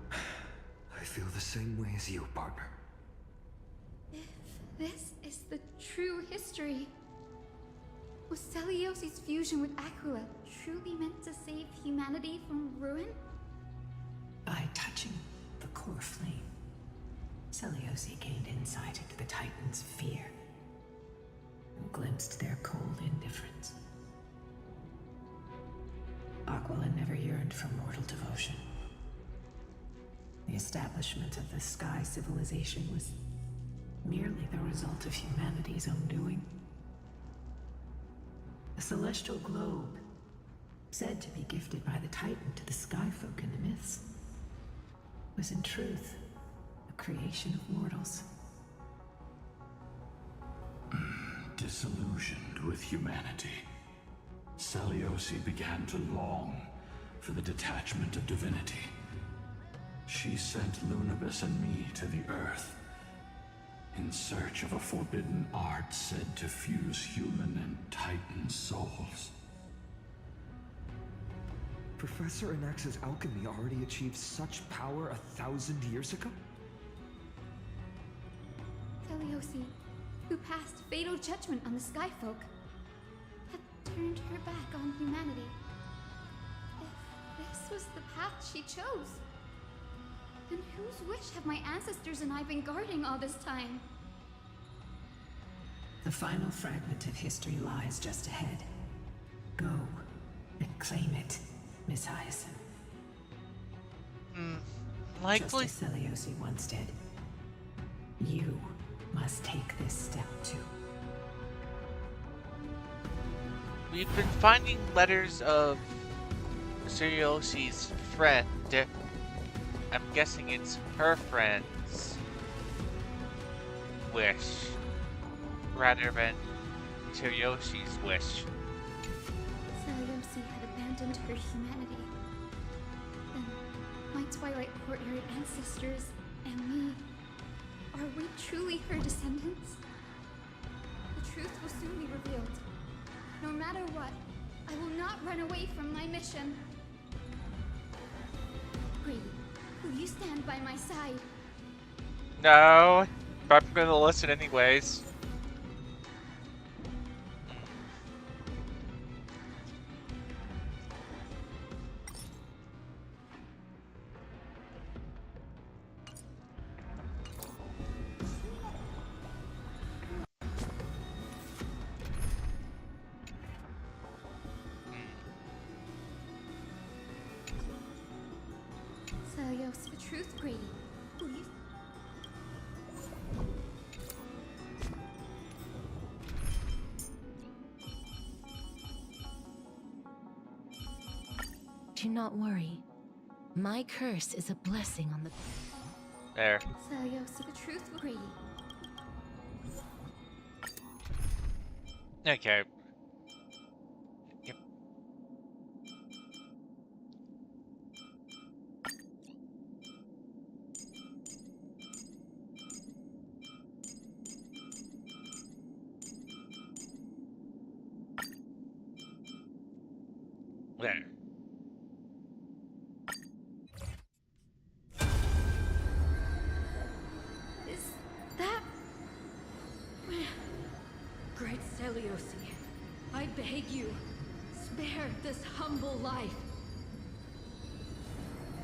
I feel the same way as you, partner. If this is the true history, was Celiosi's fusion with Aquila truly meant to save humanity from ruin? By touching the core flame, Seliosi gained insight into the Titans' fear and glimpsed their cold indifference. Aquila never yearned for mortal devotion. The establishment of the Sky Civilization was merely the result of humanity's own doing. The celestial globe, said to be gifted by the Titan to the Skyfolk in the myths, was in truth a creation of mortals. Disillusioned with humanity, Seliosi began to long for the detachment of divinity. She sent Lunibus and me to the Earth in search of a forbidden art said to fuse human and Titan souls. Professor Anax's alchemy already achieved such power 1,000 years ago? Celeosi, who passed fatal judgment on the Skyfolk, had turned her back on humanity. If this was the path she chose, then whose wish have my ancestors and I been guarding all this time? The final fragment of history lies just ahead. Go and claim it, Miss Hyacinth. Likely. Just as Celeosi once did. You must take this step too. We've been finding letters of Celeosi's friend. I'm guessing it's her friend's wish, rather than Celeosi's wish. Celeosi had abandoned her humanity. Then, my Twilight Courtyard ancestors and me, are we truly her descendants? The truth will soon be revealed. No matter what, I will not run away from my mission. Grady, will you stand by my side? No, but I'm gonna listen anyways. Celeos, the truth, Grady. Will you... Do not worry. My curse is a blessing on the... There. Celeos, the truth, Grady. Okay. Yep. There. Is that... Great Celeosi, I beg you, spare this humble life.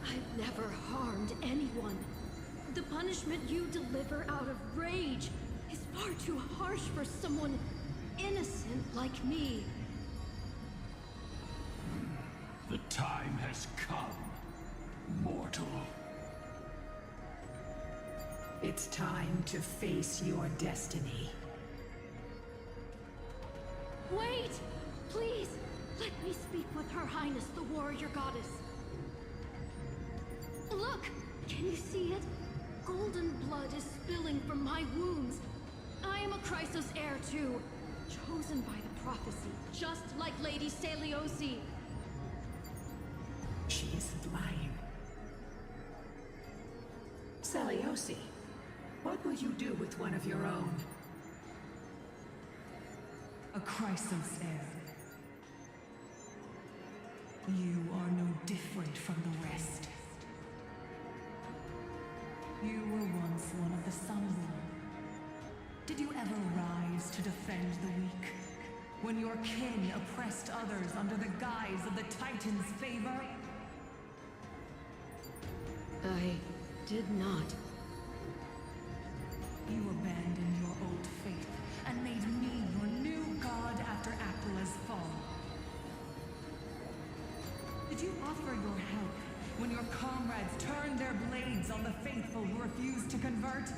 I've never harmed anyone. The punishment you deliver out of rage is far too harsh for someone innocent like me. The time has come, mortal. It's time to face your destiny. Wait! Please, let me speak with Her Highness, the warrior goddess. Look! Can you see it? Golden blood is spilling from my wounds. I am a Chrysos heir too, chosen by the prophecy, just like Lady Celeosi. She isn't lying. Celeosi, what will you do with one of your own? A Chrysos heir. You are no different from the rest. You were once one of the Sunborn. Did you ever rise to defend the weak? When your kin oppressed others under the guise of the Titan's favor? I did not. You abandoned your old faith and made me your new god after Aquila's fall. Did you offer your help when your comrades turned their blades on the faithful who refused to convert?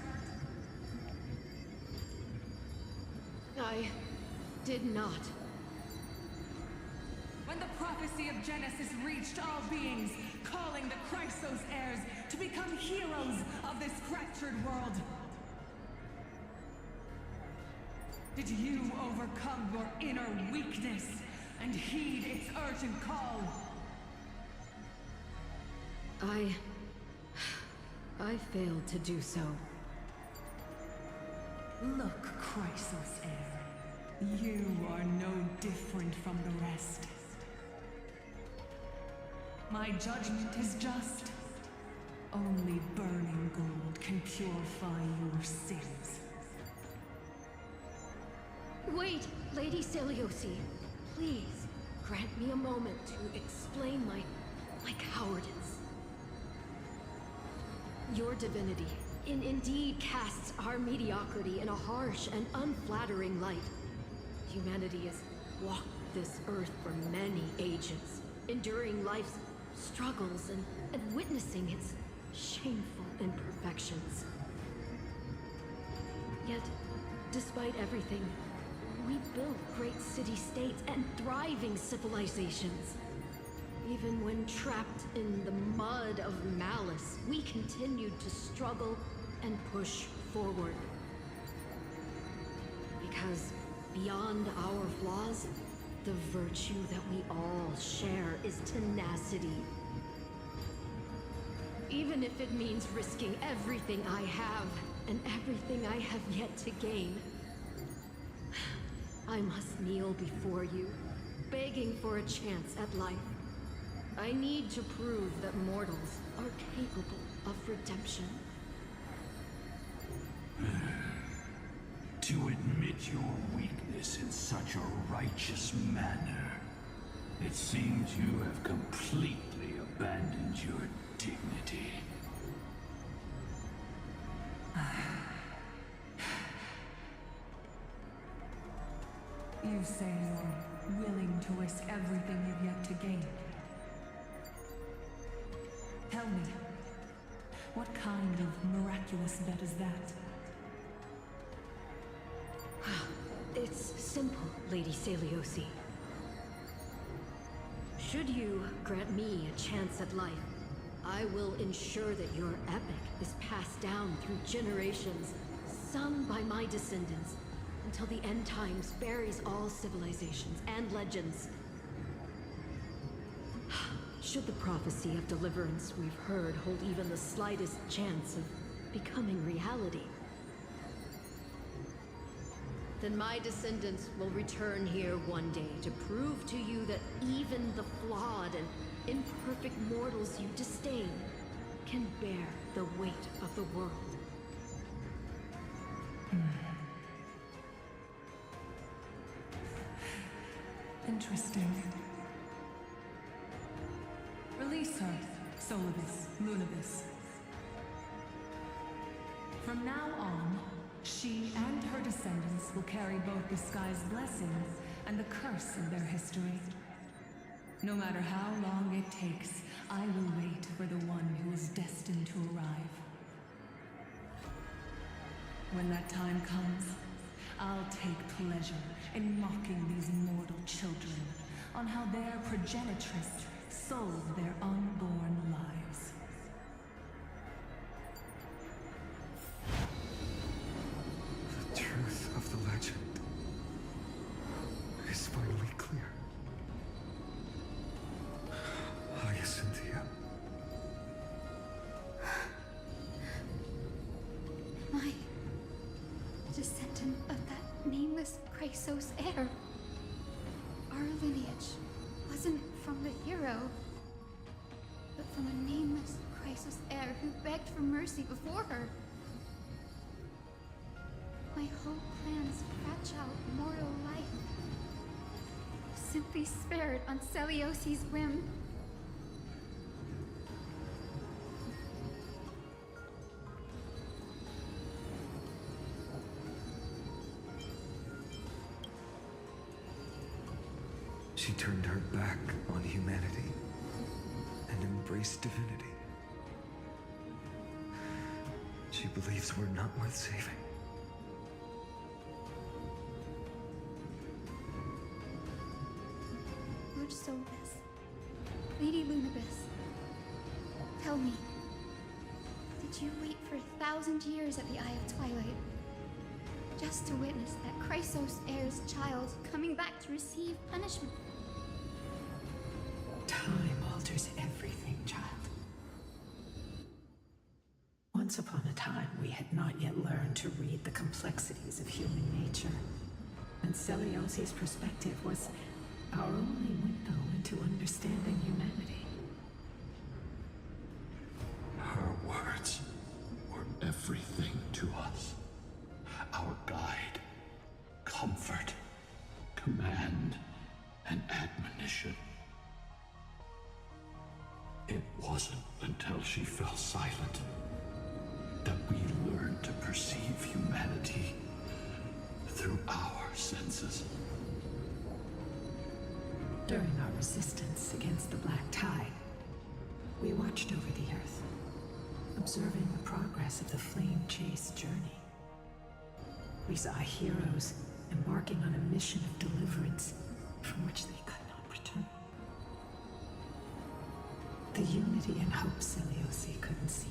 I did not. When the prophecy of Genesis reached all beings, calling the Chrysos heirs to become heroes of this fractured world. Did you overcome your inner weakness and heed its urgent call? I failed to do so. Look, Chrysos heir. You are no different from the rest. My judgment is just. Only burning gold can purify your sins. Wait, Lady Seliosi. Please, grant me a moment to explain my cowardice. Your divinity indeed casts our mediocrity in a harsh and unflattering light. Humanity has walked this earth for many ages, enduring life's struggles and witnessing its shameful imperfections. Yet, despite everything, we built great city-states and thriving civilizations. Even when trapped in the mud of malice, we continued to struggle and push forward. Because beyond our flaws, the virtue that we all share is tenacity. Even if it means risking everything I have and everything I have yet to gain. I must kneel before you, begging for a chance at life. I need to prove that mortals are capable of redemption. To admit your weakness in such a righteous manner, it seems you have completely abandoned your dignity. You say you're willing to risk everything you've yet to gain. Tell me, what kind of miraculous bet is that? It's simple, Lady Seliosi. Should you grant me a chance at life, I will ensure that your epic is passed down through generations, sung by my descendants, until the end times buries all civilizations and legends. Should the prophecy of deliverance we've heard hold even the slightest chance of becoming reality, then my descendants will return here one day to prove to you that even the flawed and imperfect mortals you disdain can bear the weight of the world. Interesting. Release her, Solibus, Lunibus. From now on, she and her descendants will carry both the sky's blessing and the curse of their history. No matter how long it takes, I will wait for the one who is destined to arrive. When that time comes, I'll take pleasure in mocking these mortal children on how their progenitress sold their unborn lives. The truth of the legend is finally clear. Hyacinthia. My descendant of that nameless Chrysos heir. Our lineage wasn't from the hero, but from a nameless Chrysos heir who begged for mercy before her. My whole clan's fragile mortal life simply spared on Celiosi's whim. She turned her back on humanity and embraced divinity. She believes we're not worth saving. Lord Solibus, Lady Lunibus, tell me, did you wait for 1,000 years at the Eye of Twilight just to witness that Chrysos heir's child coming back to receive punishment? Time alters everything, child. Once upon a time, we had not yet learned to read the complexities of human nature. And Celiosi's perspective was our only window into understanding humanity. Her words were everything to us. Our guide, comfort, wasn't until she fell silent that we learned to perceive humanity through our senses. During our resistance against the Black Tide, we watched over the Earth, observing the progress of the Flame Chase journey. We saw heroes embarking on a mission of deliverance from which they could not return. The unity and hope Seleuci couldn't see,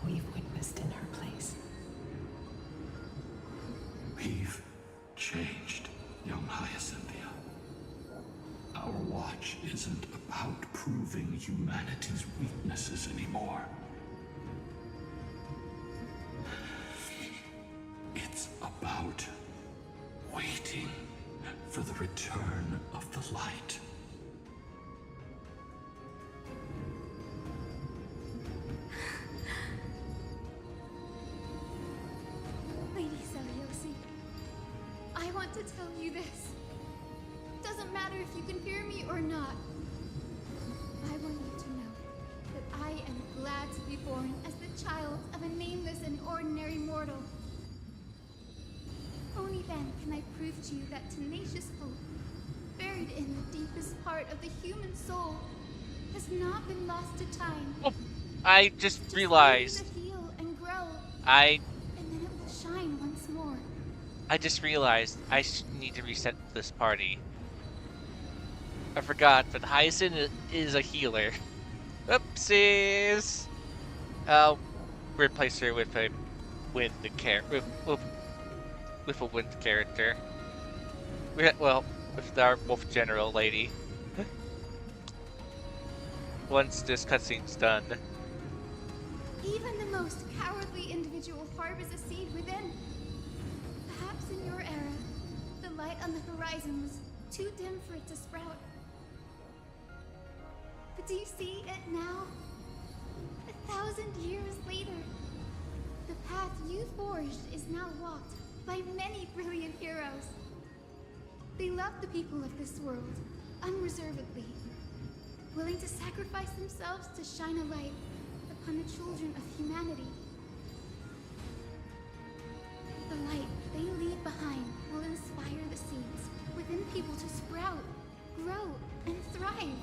we've witnessed in her place. We've changed, young Hyacinthia. Our watch isn't about proving humanity's weaknesses anymore. It's about waiting for the return of the light. Lady Seleuci, I want to tell you this. Doesn't matter if you can hear me or not. I want you to know that I am glad to be born as the child of a nameless and ordinary mortal. Only then can I prove to you that tenacious hope, buried in the deepest part of the human soul, has not been lost to time. Oh, I just realized. To heal and grow, I and then it will shine once more. just realized I need to reset this party. I forgot, but Hyacinth is a healer. Oopsies! I'll replace her with a wind with a wind character. Well, with our wolf general lady. Once this cutscene's done. Even the most cowardly individual harbors a seed within. Perhaps in your era, the light on the horizon was too dim for it to sprout. But do you see it now? 1,000 years later, the path you forged is now walked by many brilliant heroes. They love the people of this world, unreservedly, willing to sacrifice themselves to shine a light upon the children of humanity. The light they leave behind will inspire the seeds within people to sprout, grow, and thrive,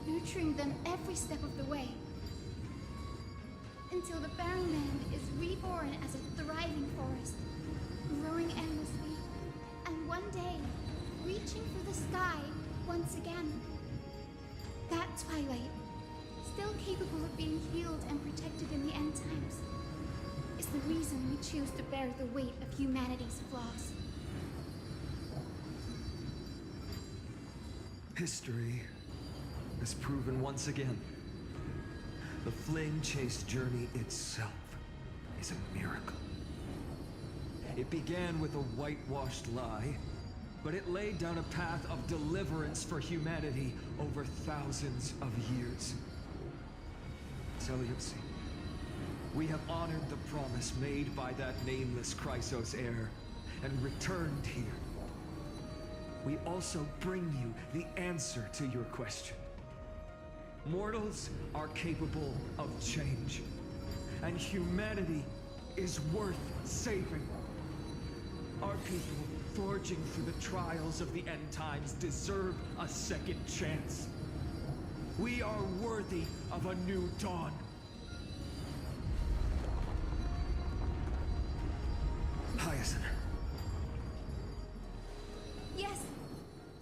nurturing them every step of the way, until the barren land is reborn as a thriving forest, growing endlessly, and one day, reaching for the sky once again. That twilight, still capable of being healed and protected in the end times, is the reason we choose to bear the weight of humanity's flaws. History has proven once again, the Flame Chase journey itself is a miracle. It began with a whitewashed lie, but it laid down a path of deliverance for humanity over thousands of years. Seleuci, we have honored the promise made by that nameless Chrysos heir and returned here. We also bring you the answer to your question. Mortals are capable of change, and humanity is worth saving. Our people, forging through the trials of the end times, deserve a second chance. We are worthy of a new dawn. Hyacinth. Yes,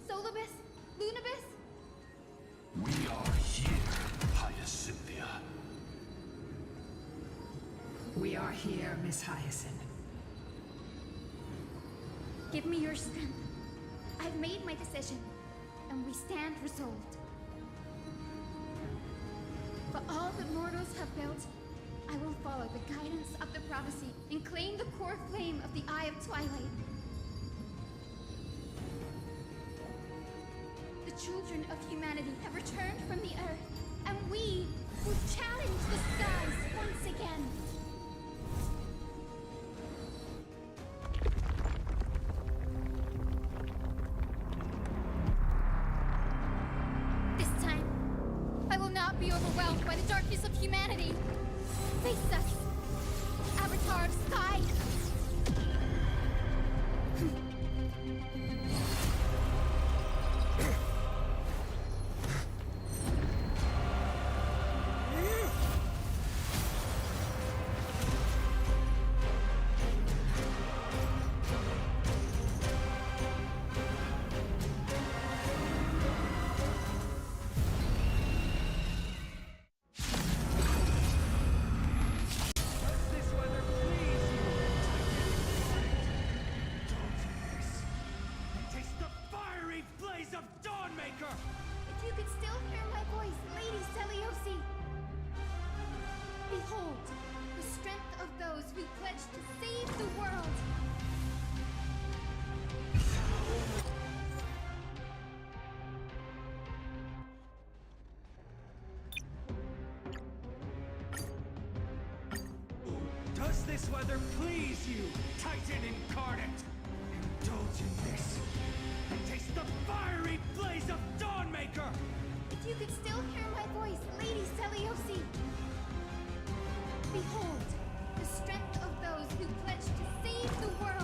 Solibus, Lunibus. We are here, Hyacinthia. We are here, Miss Hyacinth. Give me your strength. I've made my decision, and we stand resolved. For all that mortals have built, I will follow the guidance of the prophecy and claim the core flame of the Eye of Twilight. The children of humanity have returned from the Earth, and we will challenge the skies once again. This time, be overwhelmed by the darkness of humanity. Face us, Avatar of Sky. If you could still hear my voice, Lady Seliosi. Behold, the strength of those who pledge to save the world. Does this weather please you, Titan incarnate? Indulge in this, and taste the fiery blaze of Dawnmaker! If you could still hear my voice, Lady Seliosi. Behold, the strength of those who pledge to save the world.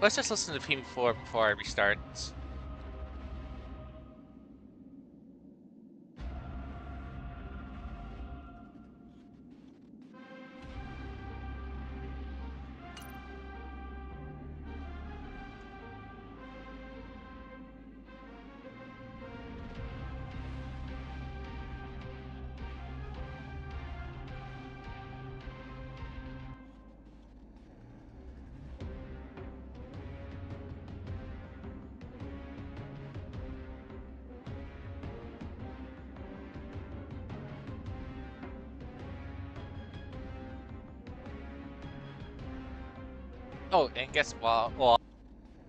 Let's just listen to P4 before I restart. Oh, and guess what? Well,